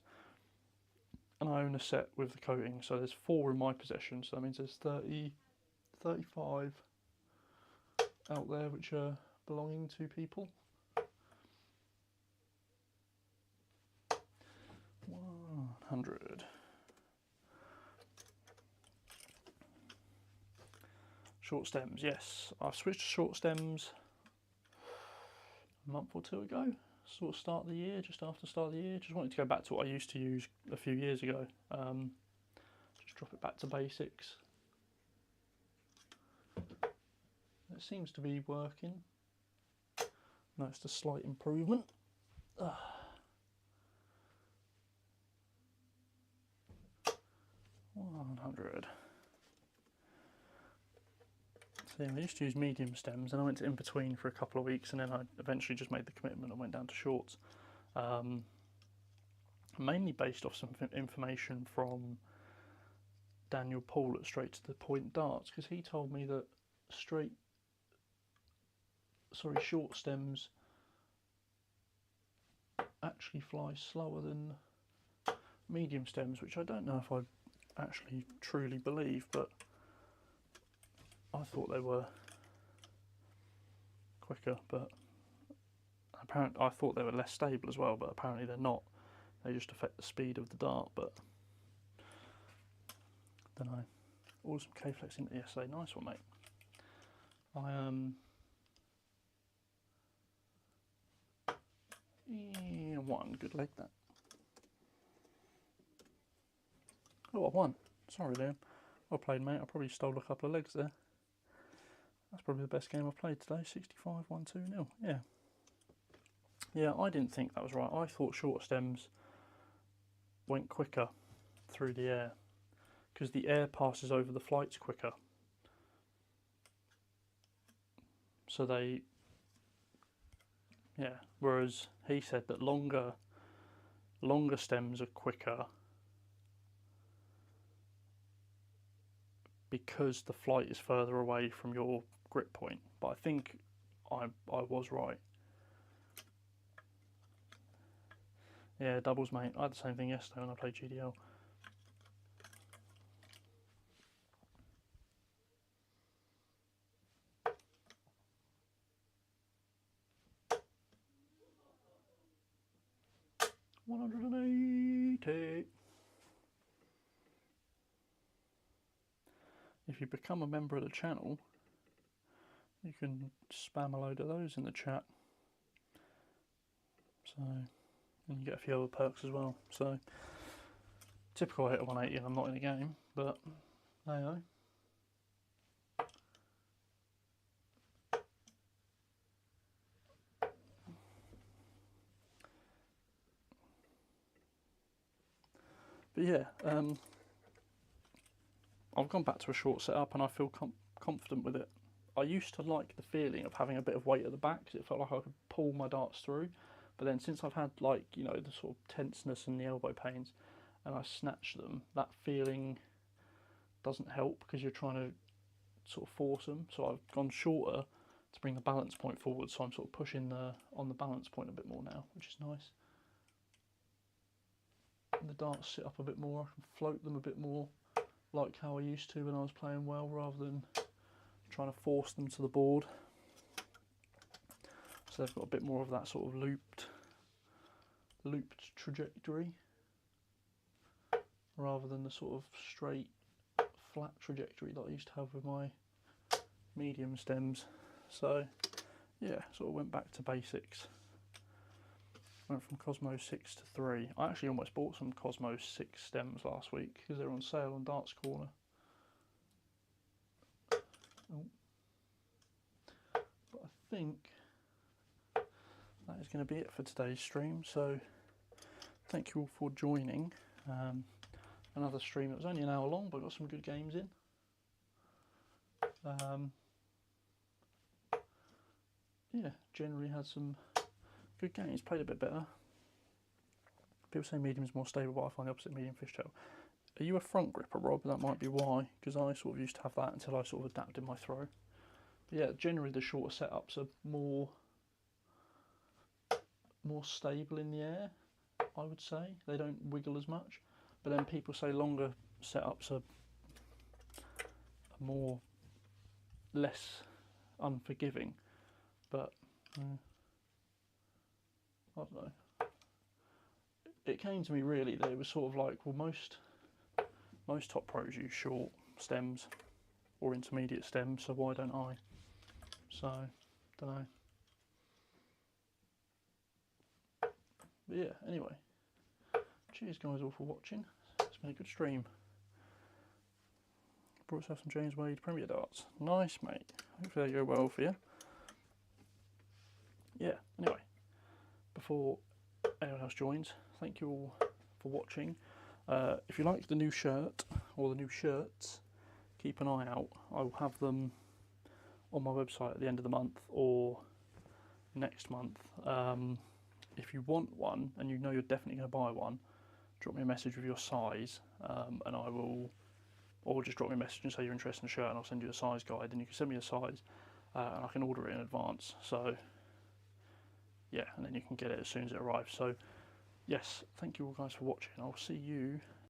and I own a set with the coating, so there's 4 in my possession, so that means there's 35 out there which are belonging to people. 100. Short stems, yes. I've switched to short stems a month or 2 ago. Sort of start of the year, just after the start of the year. Just wanted to go back to what I used to use a few years ago. Just drop it back to basics. It seems to be working. Noticed a slight improvement. 100. So yeah, I used to use medium stems, and I went to in between for a couple of weeks, and then I eventually just made the commitment and went down to shorts. Mainly based off some information from Daniel Paul at Straight to the Point Darts, because he told me that short stems actually fly slower than medium stems, which I don't know if I actually truly believe, but I thought they were quicker, but apparently I thought they were less stable as well, but apparently they're not. They just affect the speed of the dart, but I don't know. Awesome K-Flex into yesterday, nice one, mate. Yeah, one good leg that. Oh, I won. Sorry, Liam. Well played, mate. I probably stole a couple of legs there. That's probably the best game I've played today. 65, 1-2-0. Yeah. Yeah, I didn't think that was right. I thought short stems went quicker through the air because the air passes over the flights quicker. So they, yeah. Whereas he said that longer stems are quicker because the flight is further away from your grip point. But I think I was right. Yeah, doubles, mate. I had the same thing yesterday when I played GDL. $180. If you become a member of the channel, you can spam a load of those in the chat. So, and you get a few other perks as well. So, typical I hit a 180 and I'm not in the game, but there you go. But yeah, I've gone back to a short setup and I feel confident with it. I used to like the feeling of having a bit of weight at the back because it felt like I could pull my darts through. But then since I've had like, you know, the sort of tenseness and the elbow pains and I snatch them, that feeling doesn't help because you're trying to sort of force them. So I've gone shorter to bring the balance point forward, so I'm sort of pushing on the balance point a bit more now, which is nice. And the darts sit up a bit more, I can float them a bit more like how I used to when I was playing well, rather than trying to force them to the board. So they've got a bit more of that sort of looped trajectory rather than the sort of straight flat trajectory that I used to have with my medium stems. So yeah, sort of went back to basics. Went from Cosmos 6 to 3. I actually almost bought some Cosmos 6 stems last week because they're on sale on Darts Corner. Oh. But I think that is going to be it for today's stream. So thank you all for joining. Another stream that was only an hour long, but got some good games in. Yeah, generally had some good games, played a bit better. People say medium's more stable, but I find the opposite, medium fishtail. Are you a front gripper, Rob? That might be why, because I sort of used to have that until I sort of adapted my throw. But yeah, generally the shorter setups are more stable in the air, I would say. They don't wiggle as much. But then people say longer setups are more less unforgiving. But I don't know. It came to me really that it was sort of like, well, most top pros use short stems or intermediate stems, so why don't I? So, don't know. But yeah, anyway, cheers guys all for watching. It's been a good stream. Brought yourself some James Wade Premier Darts. Nice, mate. Hopefully they go well for you. Yeah, anyway, before anyone else joins, thank you all for watching. If you like the new shirt or the new shirts, keep an eye out. I will have them on my website at the end of the month or next month. If you want one and you know you're definitely going to buy one, drop me a message with your size, and I will, or just drop me a message and say you're interested in a shirt and I'll send you a size guide, and you can send me a size and I can order it in advance. So yeah, and then you can get it as soon as it arrives. So yes, thank you all guys for watching. I'll see you